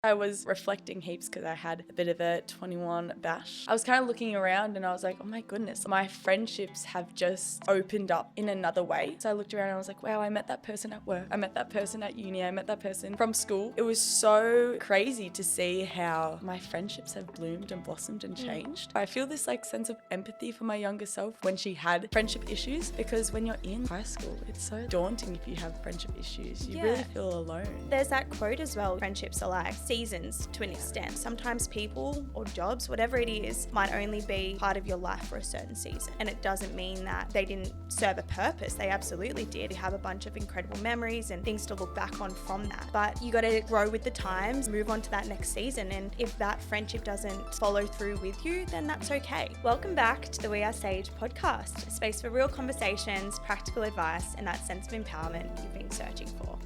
I was reflecting heaps because I had a bit of a 21 bash. I was kind of looking around and I was like, oh my goodness, my friendships have just opened up in another way. So I looked around and I was like, wow, I met that person at work. I met that person at uni. I met that person from school. It was so crazy to see how my friendships have bloomed and blossomed and changed. I feel this like sense of empathy for my younger self when she had friendship issues, because when you're in high school, it's so daunting if you have friendship issues. You really feel alone. There's that quote as well, friendships are like seasons to an extent. Sometimes people or jobs, whatever it is, might only be part of your life for a certain season. And it doesn't mean that they didn't serve a purpose. They absolutely did. You have a bunch of incredible memories and things to look back on from that. But you got to grow with the times, move on to that next season. And if that friendship doesn't follow through with you, then that's okay. Welcome back to the We Are Sage podcast, a space for real conversations, practical advice, and that sense of empowerment you've been searching for.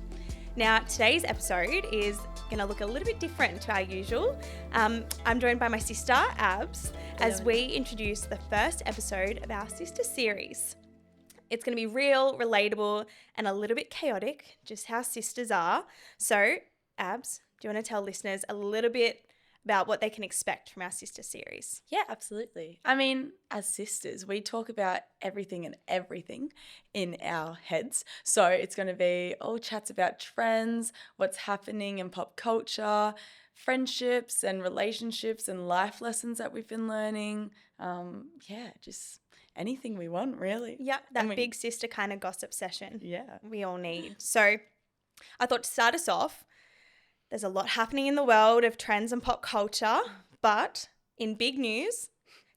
Now, today's episode is going to look a little bit different to our usual. I'm joined by my sister, Abs, as we introduce the first episode of our sister series. It's going to be real, relatable, and a little bit chaotic, just how sisters are. So, Abs, do you want to tell listeners a little bit about what they can expect from our sister series? Yeah, absolutely. I mean, as sisters, we talk about everything and everything in our heads. So it's going to be all chats about trends, what's happening in pop culture, friendships and relationships and life lessons that we've been learning. Just anything we want, really. Yeah, that big sister kind of gossip session. Yeah. We all need. So I thought to start us off, there's a lot happening in the world of trends and pop culture, but in big news,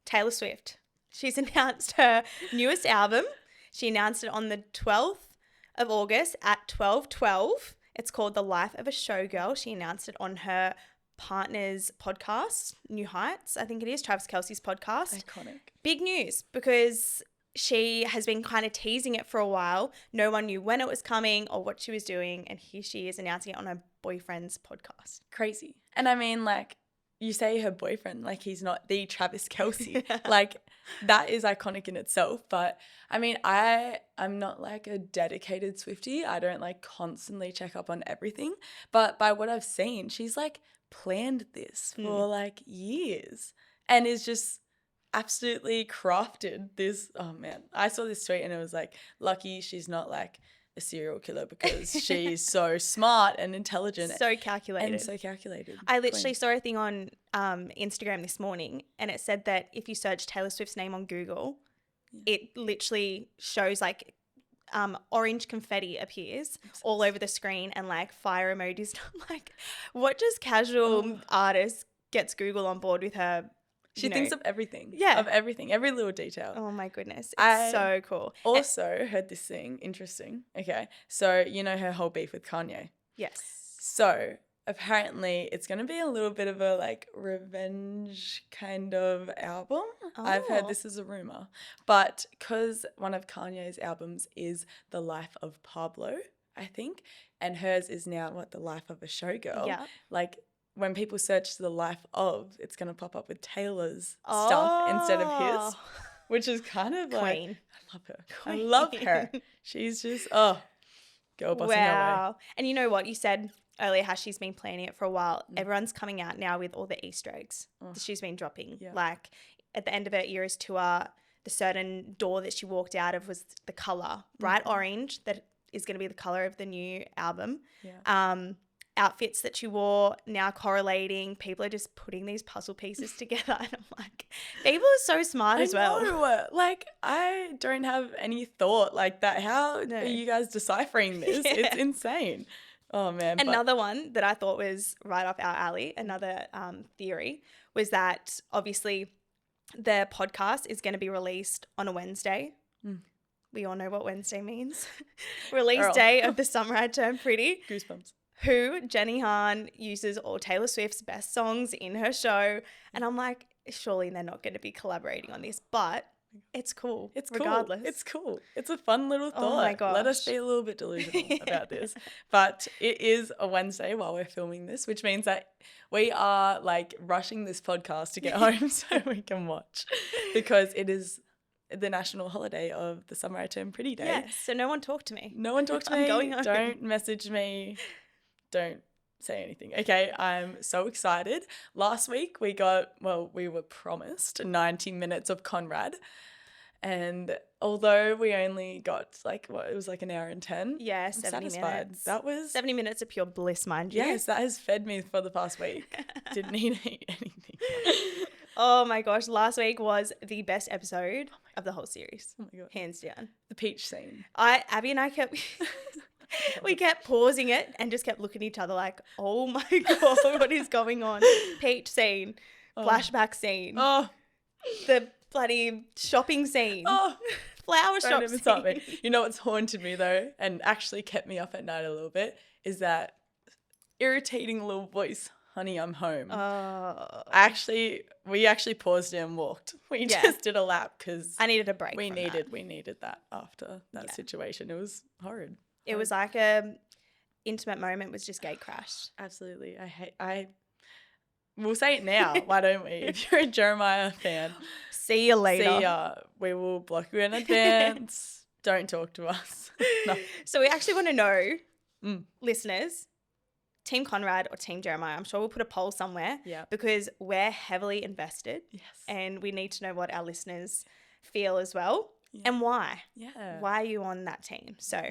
Taylor Swift. She's announced her newest album. She announced it on the 12th of August at 12:12. It's called The Life of a Showgirl. She announced it on her partner's podcast, New Heights, I think it is, Travis Kelce's podcast. Iconic. Big news because she has been kind of teasing it for a while. No one knew when it was coming or what she was doing. And here she is announcing it on her boyfriend's podcast. Crazy. And I mean, like, you say her boyfriend, like he's not the Travis Kelce. Like, that is iconic in itself. But I mean, I'm not like a dedicated Swiftie. I don't like constantly check up on everything. But by what I've seen, she's like planned this for like years and is just absolutely crafted this. Oh man, I saw this tweet and it was like, lucky she's not like a serial killer because she's so smart and intelligent. So calculated. I literally saw a thing on Instagram this morning and it said that if you search Taylor Swift's name on Google, it literally shows like orange confetti appears all over the screen and like fire emojis. Like, what just casual artist gets Google on board with her? She thinks of everything. Yeah. Of everything. Every little detail. Oh my goodness. It's so cool. Also heard this thing. Interesting. Okay. So you know her whole beef with Kanye. Yes. So apparently it's going to be a little bit of a like revenge kind of album. I've heard this is a rumor. But because one of Kanye's albums is The Life of Pablo, I think, and hers is now The Life of a Showgirl. Yeah. Like, when people search The Life of, it's going to pop up with Taylor's stuff instead of his, which is kind of like, Queen. I love her. Queen. I love her. She's just, girl bossing her way. And you know what? You said earlier how she's been planning it for a while. Everyone's coming out now with all the Easter eggs that she's been dropping. Yeah. Like at the end of her Eras tour, the certain door that she walked out of was the colour, bright orange, that is going to be the colour of the new album. Yeah. Outfits that she wore now correlating. People are just putting these puzzle pieces together and I'm like, people are so smart as well. Like, I don't have any thought like that. How are you guys deciphering this? Yeah. It's insane. Oh man. Another one that I thought was right up our alley, another theory, was that obviously the podcast is going to be released on a Wednesday. We all know what Wednesday means. Release day of the Summer I Turned Pretty. Goosebumps. Who Jenny Han uses all Taylor Swift's best songs in her show. And I'm like, surely they're not going to be collaborating on this, but it's cool. It's regardless. Cool. It's cool. It's a fun little thought. Oh my gosh. Let us be a little bit delusional about this. But it is a Wednesday while we're filming this, which means that we are like rushing this podcast to get home so we can watch, because it is the national holiday of the Summer I Turned Pretty Day. Yes, so no one talk to me. No one talk to me. I'm going home. Don't message me. Don't say anything. Okay, I'm so excited. Last week we were promised 90 minutes of Conrad. And although we only got it was like an hour and 10. Yeah, I'm 70 satisfied. minutes. That was 70 minutes of pure bliss, mind you. Yes, that has fed me for the past week. Didn't need anything. Oh my gosh, last week was the best episode of the whole series. Oh my God. Hands down. The peach scene. Abby and I kept we kept pausing it and just kept looking at each other like, oh my God, what is going on? Peach scene, flashback scene, the bloody shopping scene, flower shop Don't even scene. start me. You know what's haunted me though, and actually kept me up at night a little bit, is that irritating little voice, honey, I'm home. We actually paused it and walked. We just did a lap because I needed a break. We needed that after that situation. It was horrid. It was like a intimate moment was just gate crashed. Absolutely. We'll say it now. Why don't we? If you're a Jeremiah fan, see you later. See ya. We will block you in advance. Don't talk to us. No. So we actually want to know, listeners, Team Conrad or Team Jeremiah. I'm sure we'll put a poll somewhere because we're heavily invested. Yes. And we need to know what our listeners feel as well and why. Yeah. Why are you on that team? So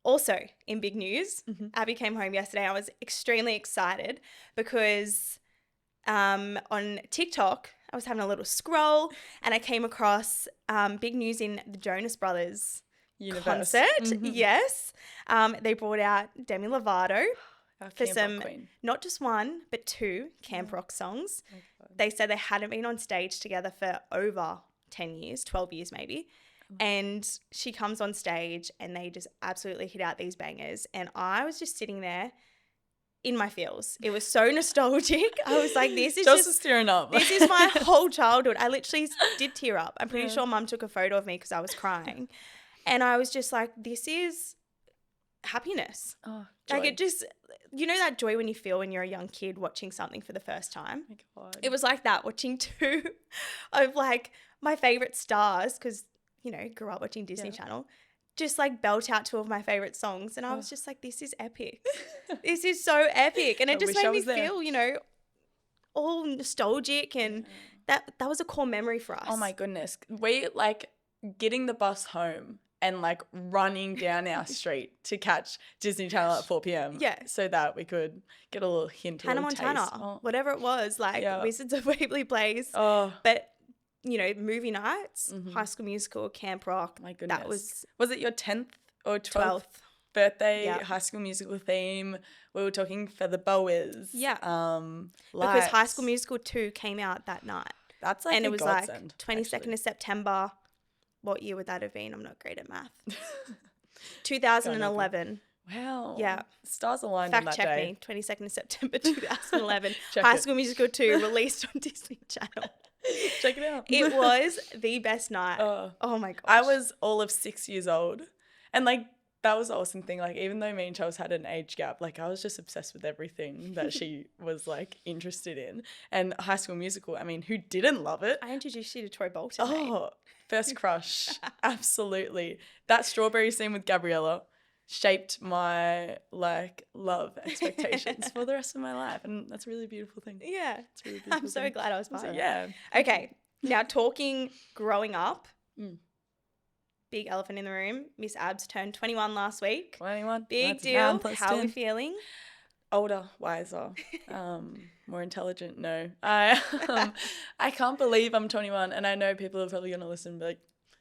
also in big news, Abby came home yesterday. I was extremely excited because on TikTok, I was having a little scroll and I came across big news in the Jonas Brothers concert. Yes. They brought out Demi Lovato for some, not just one, but 2 camp rock songs. They said they hadn't been on stage together for over 10 years, 12 years maybe. And she comes on stage and they just absolutely hit out these bangers. And I was just sitting there in my feels. It was so nostalgic. I was like, this is just tearing up. This is my whole childhood. I literally did tear up. I'm pretty sure Mum took a photo of me because I was crying. And I was just like, this is happiness. Oh, joy. Like it just, you know that joy when you feel when you're a young kid watching something for the first time? Oh my God. It was like that, watching 2 of like my favorite stars because, you know, grew up watching Disney Channel, just like belt out 2 of my favorut songs. And I was just like, this is epic. This is so epic. And it just made me feel, you know, all nostalgic and that was a core memory for us. Oh my goodness. We like getting the bus home and like running down our street to catch Disney Channel at 4 p.m. Yeah. So that we could get a little hint, Hannah Montana, whatever it was, like Wizards of Waverly Place. Oh. But, you know, movie nights, High School Musical, Camp Rock. My goodness. That was it your 10th or 12th birthday High School Musical theme? We were talking for the Bowies. Yeah. Because High School Musical 2 came out that night. That's like, and it was godsend, like 22nd of September. What year would that have been? I'm not great at math. 2011. Wow. Yeah. Stars aligned on that day. Fact check me. 22nd of September 2011. High School Musical 2 released on Disney Channel. Check it out. It was the best night. Oh my gosh. I was all of 6 years old. And like that was the awesome thing. Like even though me and Charles had an age gap, like I was just obsessed with everything that she was like interested in. And High School Musical, I mean, who didn't love it? I introduced you to Troy Bolton. Oh, first crush. Absolutely. That strawberry scene with Gabriella shaped my like love expectations for the rest of my life. And that's a really beautiful thing. Yeah. It's a really beautiful I'm so thing. glad I was part of it. Yeah. Okay. Now talking growing up. Big elephant in the room. Miss Abs turned 21 last week. 21. Big That's deal. How are we feeling? Older, wiser, more intelligent. No, I can't believe I'm 21, and I know people are probably gonna listen and be like,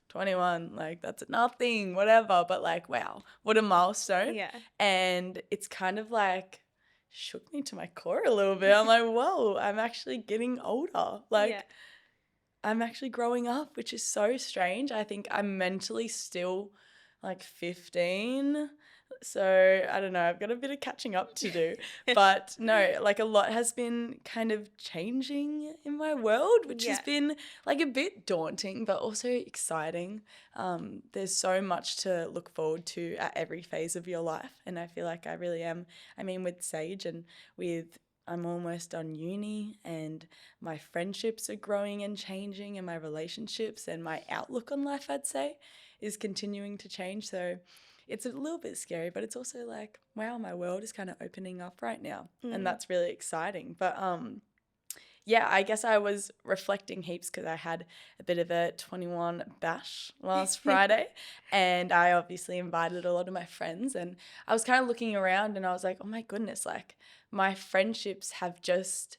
21, like that's nothing, whatever. But like, wow, what a milestone. Yeah. And it's kind of like shook me to my core a little bit. I'm like, whoa, I'm actually getting older. Like, I'm actually growing up, which is so strange. I think I'm mentally still like 15. So I don't know, I've got a bit of catching up to do. But no, like a lot has been kind of changing in my world, which has been like a bit daunting, but also exciting. There's so much to look forward to at every phase of your life. And I feel like I really am. I mean, with Sage and I'm almost on uni and my friendships are growing and changing and my relationships and my outlook on life, I'd say, is continuing to change. So it's a little bit scary, but it's also like, wow, my world is kind of opening up right now. And that's really exciting. But yeah, I guess I was reflecting heaps because I had a bit of a 21 bash last Friday, and I obviously invited a lot of my friends, and I was kind of looking around and I was like, oh my goodness, like my friendships have just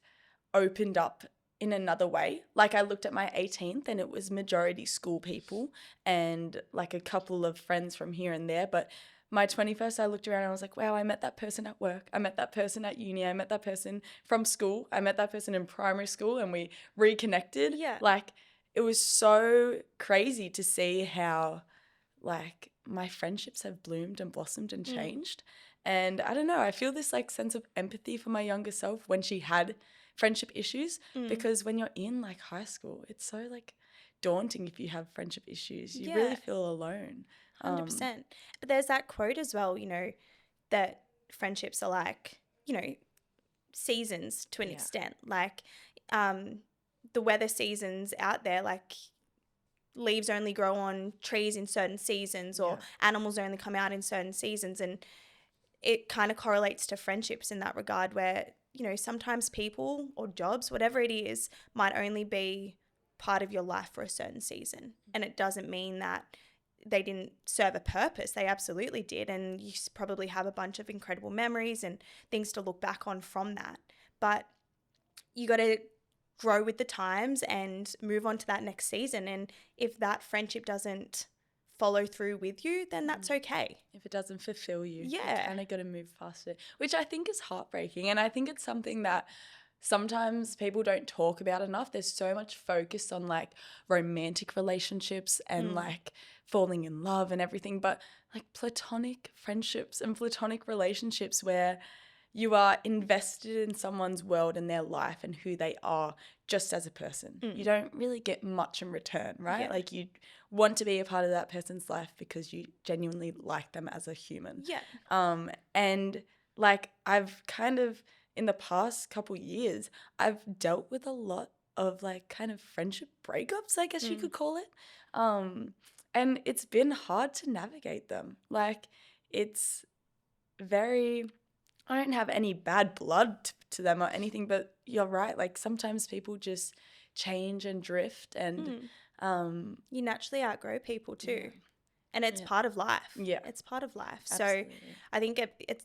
opened up in another way. Like I looked at my 18th and it was majority school people and like a couple of friends from here and there, but my 21st, I looked around and I was like, wow, I met that person at work. I met that person at uni. I met that person from school. I met that person in primary school and we reconnected. Yeah. Like, it was so crazy to see how, like, my friendships have bloomed and blossomed and changed. And I don't know, I feel this, like, sense of empathy for my younger self when she had friendship issues because when you're in, like, high school, it's so, like, daunting if you have friendship issues. You really feel alone. 100%. But there's that quote as well, you know, that friendships are like, you know, seasons to an extent. Like the weather seasons out there, like leaves only grow on trees in certain seasons or animals only come out in certain seasons. And it kind of correlates to friendships in that regard where, you know, sometimes people or jobs, whatever it is, might only be part of your life for a certain season. And it doesn't mean that they didn't serve a purpose. They absolutely did. And you probably have a bunch of incredible memories and things to look back on from that. But you got to grow with the times and move on to that next season. And if that friendship doesn't follow through with you, then that's okay. If it doesn't fulfill you, you Yeah. kind of got to move past it, which I think is heartbreaking. And I think it's something that sometimes people don't talk about enough. There's so much focus on like romantic relationships and like falling in love and everything, but like platonic friendships and platonic relationships where you are invested in someone's world and their life and who they are just as a person. You don't really get much in return, right? Yeah. Like you want to be a part of that person's life because you genuinely like them as a human. Yeah. And like I've kind of in the past couple years, I've dealt with a lot of like kind of friendship breakups, I guess you could call it. And it's been hard to navigate them. Like it's very, I don't have any bad blood to them or anything, but you're right. Like sometimes people just change and drift and you naturally outgrow people too. Yeah. And it's part of life. Yeah. It's part of life. Absolutely. So I think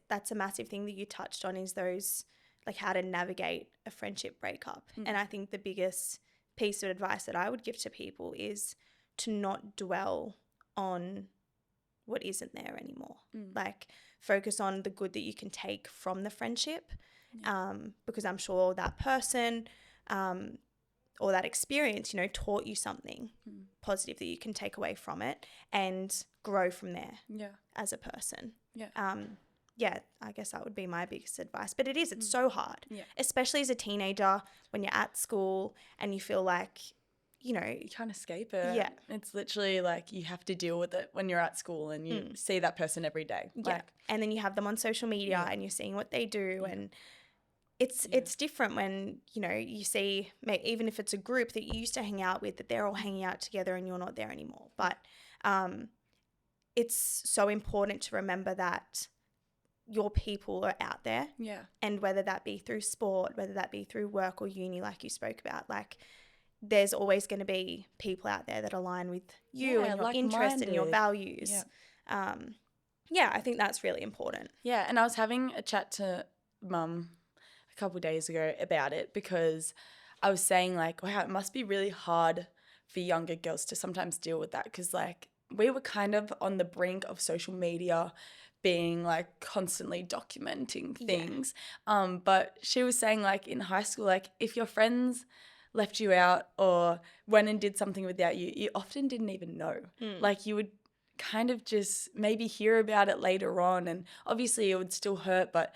that's a massive thing that you touched on is those, like how to navigate a friendship breakup. And I think the biggest piece of advice that I would give to people is to not dwell on what isn't there anymore. Like focus on the good that you can take from the friendship because I'm sure that person or that experience, you know, taught you something positive that you can take away from it and grow from there as a person. Yeah, I guess that would be my biggest advice. But it's so hard, especially as a teenager when you're at school and you feel like, you know. You can't escape it. Yeah. It's literally like you have to deal with it when you're at school and you see that person every day. Yeah. And then you have them on social media and you're seeing what they do and it's different when, you know, you see, even if it's a group that you used to hang out with, that they're all hanging out together and you're not there anymore. But it's so important to remember that your people are out there. Yeah. And whether that be through sport, whether that be through work or uni, like you spoke about, like there's always going to be people out there that align with you and your interests and your values. Yeah, I think that's really important. Yeah, and I was having a chat to Mum a couple of days ago about it because I was saying like, wow, it must be really hard for younger girls to sometimes deal with that because like we were kind of on the brink of social media being like constantly documenting things. But she was saying like in high school, like if your friends left you out or went and did something without you, you often didn't even know. Like you would kind of just maybe hear about it later on and obviously it would still hurt, but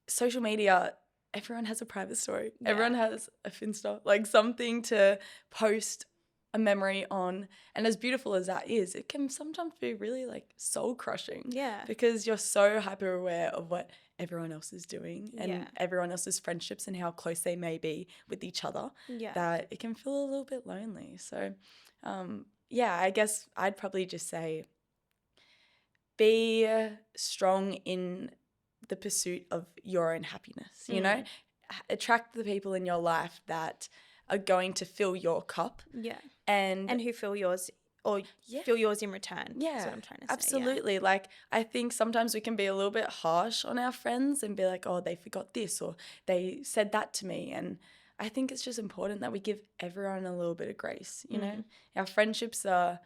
social media, everyone has a private story. Yeah. Everyone has a Finsta, like something to post a memory on. And as beautiful as that is, it can sometimes be really like soul crushing. Yeah. Because you're so hyper aware of what everyone else is doing and everyone else's friendships and how close they may be with each other that it can feel a little bit lonely. So, I guess I'd probably just say be strong in the pursuit of your own happiness, you know? Attract the people in your life that are going to fill your cup. Yeah. And who fill yours or fill yours in return. Yeah. That's what I'm trying to say. Absolutely. Yeah. Like, I think sometimes we can be a little bit harsh on our friends and be like, oh, they forgot this or they said that to me. And I think it's just important that we give everyone a little bit of grace, you know? Our friendships are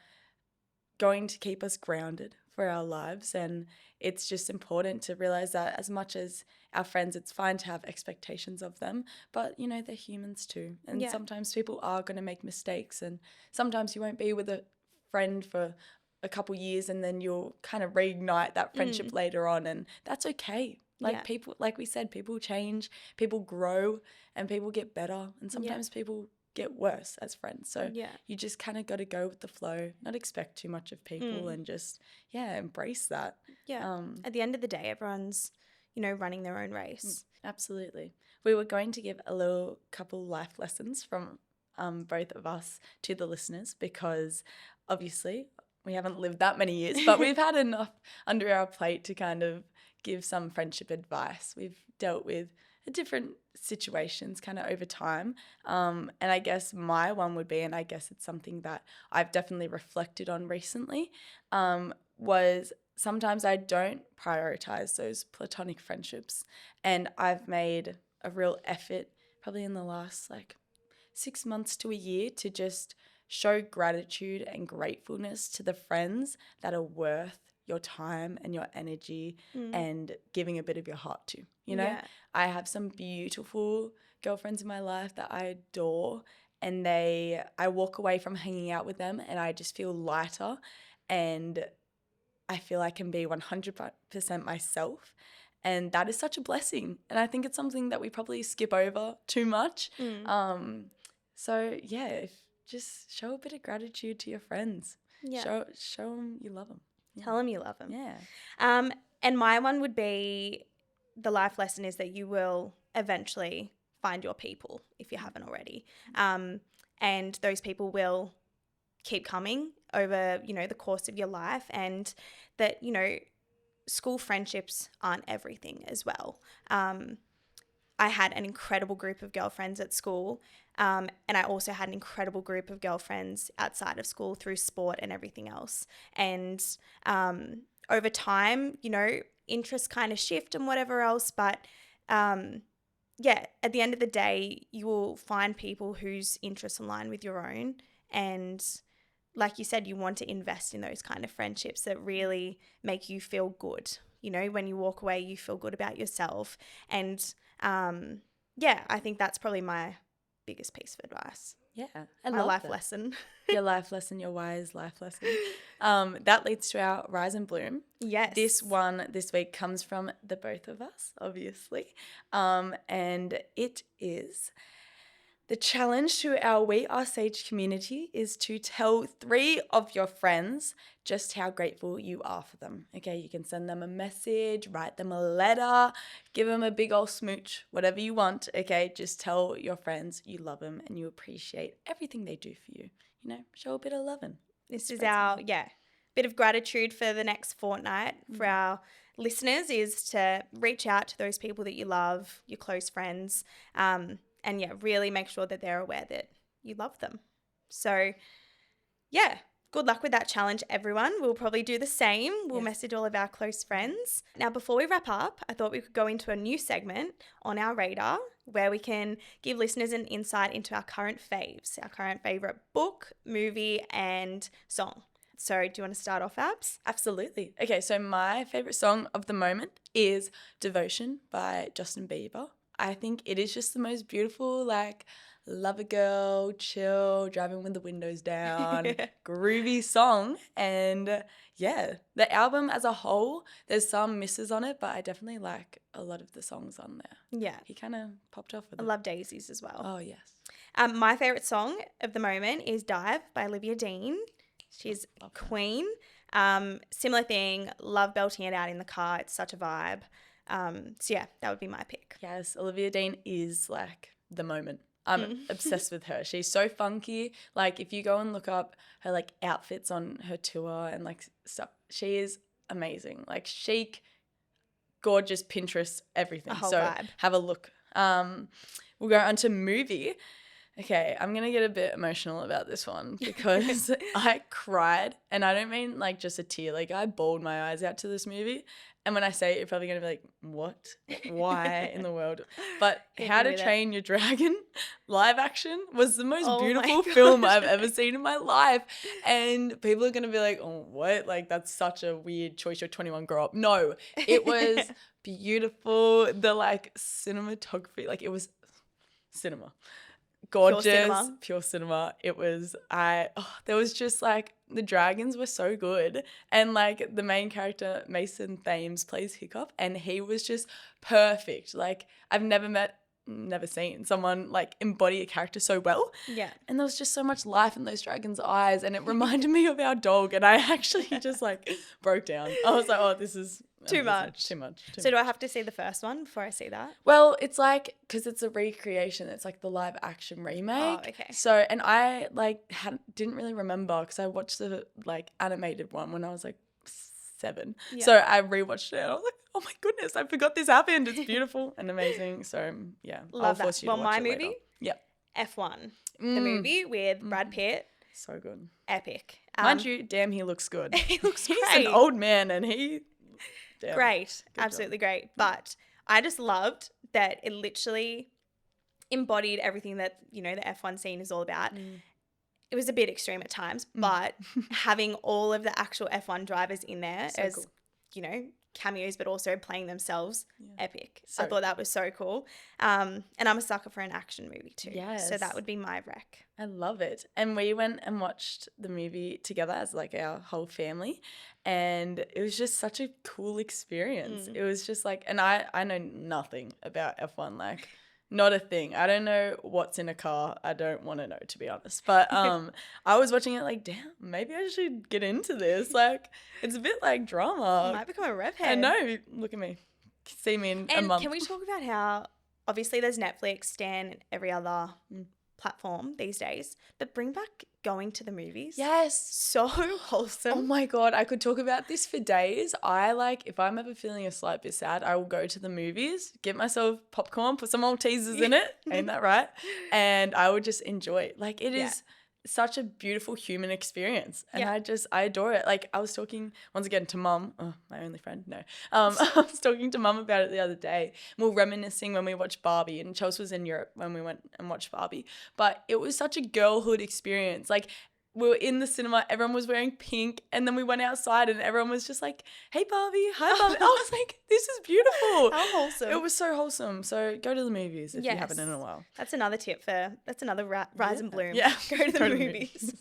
going to keep us grounded for our lives, and it's just important to realize that as much as our friends, it's fine to have expectations of them, but you know, they're humans too, and sometimes people are going to make mistakes, and sometimes you won't be with a friend for a couple years and then you'll kind of reignite that friendship later on, and that's okay. Like people, like we said, people change, people grow, and people get better, and sometimes people get worse as friends. So you just kind of got to go with the flow, not expect too much of people, and just embrace that. At the end of the day, everyone's, you know, running their own race. Absolutely. We were going to give a little couple life lessons from both of us to the listeners, because obviously we haven't lived that many years, but we've had enough under our plate to kind of give some friendship advice. We've dealt with different situations kind of over time. And I guess my one would be, and I guess it's something that I've definitely reflected on recently, was sometimes I don't prioritize those platonic friendships. And I've made a real effort probably in the last 6 months to a year to just show gratitude and gratefulness to the friends that are worth your time and your energy and giving a bit of your heart to, you know? I have some beautiful girlfriends in my life that I adore, and I walk away from hanging out with them and I just feel lighter, and I feel I can be 100% myself. And that is such a blessing. And I think it's something that we probably skip over too much. So just show a bit of gratitude to your friends. Show them you love them. Tell them you love them. Yeah. And my one would be, the life lesson is that you will eventually find your people if you haven't already. And those people will keep coming over, you know, the course of your life, and that, you know, school friendships aren't everything as well. I had an incredible group of girlfriends at school, and I also had an incredible group of girlfriends outside of school through sport and everything else. And over time, you know, interests kind of shift and whatever else, but at the end of the day, you will find people whose interests align with your own. And like you said, you want to invest in those kind of friendships that really make you feel good. You know, when you walk away, you feel good about yourself. And I think that's probably my biggest piece of advice. Yeah. My life lesson. Your life lesson, your wise life lesson. That leads to our Rise and Bloom. Yes. This one this week comes from the both of us, obviously. And it is: the challenge to our We Are Sage community is to tell 3 of your friends just how grateful you are for them. Okay, you can send them a message, write them a letter, give them a big old smooch, whatever you want. Okay, just tell your friends you love them and you appreciate everything they do for you. You know, show a bit of loving. This is our, bit of gratitude for the next fortnight for our listeners, is to reach out to those people that you love, your close friends, and really make sure that they're aware that you love them. So, good luck with that challenge, everyone. We'll probably do the same. We'll message all of our close friends. Now, before we wrap up, I thought we could go into a new segment on our radar where we can give listeners an insight into our current faves, our current favourite book, movie, and song. So, do you want to start off, Abs? Absolutely. Okay, so my favourite song of the moment is Devotion by Justin Bieber. I think it is just the most beautiful, love a girl, chill, driving with the windows down, groovy song. And the album as a whole, there's some misses on it, but I definitely like a lot of the songs on there. Yeah. He kind of popped off with it. I love Daisies as well. Oh, yes. My favourite song of the moment is Dive by Olivia Dean. She's queen. Similar thing, love belting it out in the car. It's such a vibe. That would be my pick. Yes, Olivia Dean is the moment. I'm obsessed with her. She's so funky. If you go and look up her outfits on her tour and stuff, she is amazing. Like chic, gorgeous, Pinterest, everything. A whole So vibe. have a look. We'll go on to movie. Okay, I'm going to get a bit emotional about this one because I cried, and I don't mean like just a tear. Like I bawled my eyes out to this movie. And when I say it, you're probably going to be like, what? Why in the world? But How to Train Your Dragon live action was the most beautiful film I've ever seen in my life. And people are going to be like, oh, what? Like that's such a weird choice. You're 21, grow up. No, it was beautiful. The like cinematography, like it was cinema. Gorgeous, pure cinema. It was, there was just like, the dragons were so good. And like the main character, Mason Thames, plays Hiccup, and he was just perfect. Like I've never seen someone like embody a character so well. Yeah. And there was just so much life in those dragons' eyes, and it reminded me of our dog, and I actually just like broke down. I was like, oh, this is too much. So do I have to see the first one before I see that? Well, it's like, because it's a recreation, it's like the live action remake. Oh, okay. So, and I like didn't really remember because I watched the like animated one when I was like 7. Yeah. So I rewatched it and I was like, oh my goodness, I forgot this happened. It's beautiful and amazing. So yeah, love that. Well, my movie, yeah, F1, the movie with Brad Pitt. So good. Epic. Mind you, damn, he looks good. He looks great. He's an old man and he... Damn. Great. Absolutely great. But I just loved that it literally embodied everything that, you know, the F1 scene is all about. It was a bit extreme at times, but having all of the actual F1 drivers in there as, cool. You know, cameos, but also playing themselves, epic. So I thought that was so cool. And I'm a sucker for an action movie too. Yes. So that would be my rec. I love it. And we went and watched the movie together as like our whole family, and it was just such a cool experience. It was just like, and I know nothing about F1, like not a thing. I don't know what's in a car. I don't want to know, to be honest. But I was watching it like, damn, maybe I should get into this. Like, it's a bit like drama. You might become a rev head. I know. Look at me. See me in a month. Can we talk about how obviously there's Netflix, Stan, and every other platform these days, but bring back going to the movies. Yes. So wholesome. Oh my God, I could talk about this for days. I like, if I'm ever feeling a slight bit sad, I will go to the movies, get myself popcorn, put some Maltesers in it, ain't that right? And I would just enjoy it. Like it is such a beautiful human experience, and I adore it. Like I was talking once again to Mum, my only friend, no. I was talking to Mum about it the other day. We were reminiscing when we watched Barbie, and Chelsea was in Europe when we went and watched Barbie, but it was such a girlhood experience. Like we were in the cinema, everyone was wearing pink, and then we went outside and everyone was just like, hey Barbie, hi Barbie. I was like, this is beautiful. How wholesome. It was so wholesome. So go to the movies if you haven't in a while. That's another tip that's another rise and bloom. Yeah. Go to the movies.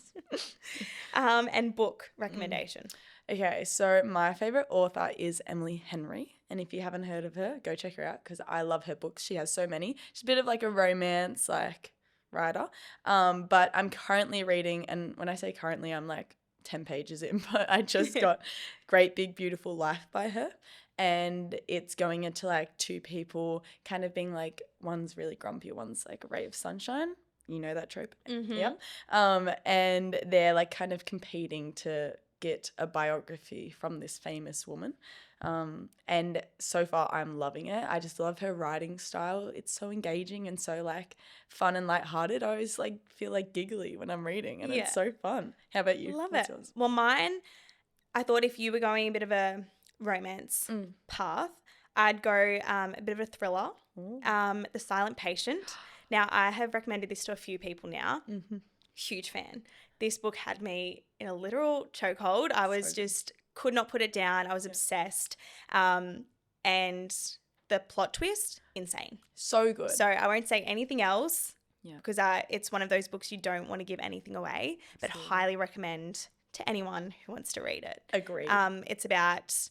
And book recommendation. Okay, so my favorite author is Emily Henry. And if you haven't heard of her, go check her out because I love her books. She has so many. She's a bit of like a romance, like, writer, but I'm currently reading, and when I say currently, I'm like 10 pages in, but I just got Great Big Beautiful Life by her, and it's going into like two people kind of being like, one's really grumpy, one's like a ray of sunshine, you know that trope. Yeah. And they're like kind of competing to get a biography from this famous woman. And so far I'm loving it. I just love her writing style. It's so engaging and so like fun and lighthearted. I always like feel like giggly when I'm reading, and it's so fun. How about you? Love it. Yours? Well, mine, I thought if you were going a bit of a romance path, I'd go a bit of a thriller, The Silent Patient. Now, I have recommended this to a few people now. Huge fan. This book had me in a literal chokehold. I was just could not put it down. I was obsessed. And the plot twist, insane. So good. So I won't say anything else because it's one of those books you don't want to give anything away, but highly recommend to anyone who wants to read it. Agreed. It's about,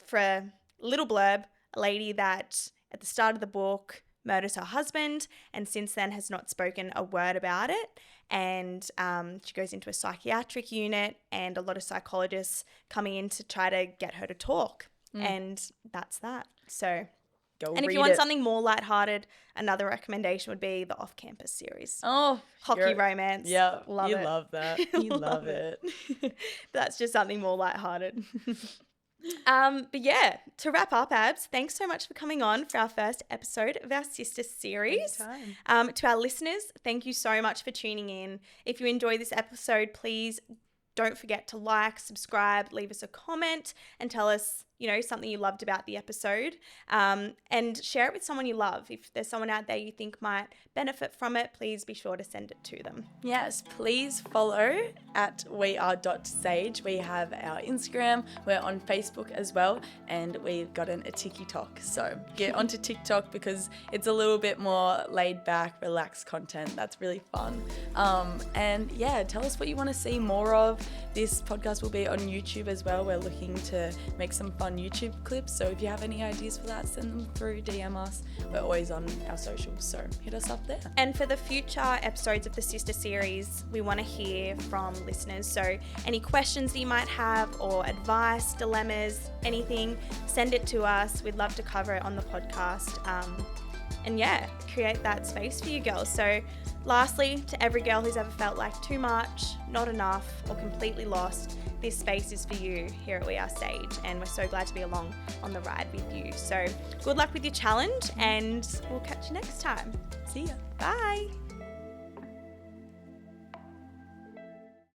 for a little blurb, a lady that at the start of the book murders her husband and since then has not spoken a word about it. And she goes into a psychiatric unit and a lot of psychologists coming in to try to get her to talk. And that's that. So, and if you want something more lighthearted, another recommendation would be the Off-Campus series. Oh, hockey romance. Yeah, love you it. love that. You love it. That's just something more lighthearted. But yeah, to wrap up, Abs, thanks so much for coming on for our first episode of our sister series. To our listeners, thank you so much for tuning in. If you enjoyed this episode, please don't forget to like, subscribe, leave us a comment, and tell us, something you loved about the episode. And share it with someone you love. If there's someone out there you think might benefit from it, please be sure to send it to them. Yes, please follow at weare.sage. We have our Instagram, we're on Facebook as well, and we've gotten a TikTok. So get onto TikTok because it's a little bit more laid back, relaxed content. That's really fun. And yeah, tell us what you want to see more of. This podcast will be on YouTube as well. We're looking to make some fun YouTube clips. So if you have any ideas for that, send them through, DM us. We're always on our socials, so hit us up there. And for the future episodes of the Sister Series, we want to hear from listeners. So any questions that you might have or advice, dilemmas, anything, send it to us. We'd love to cover it on the podcast. And yeah, create that space for you girls. So lastly, to every girl who's ever felt like too much, not enough, or completely lost, this space is for you here at We Are Sage, and we're so glad to be along on the ride with you. So good luck with your challenge, and we'll catch you next time. See ya. Bye.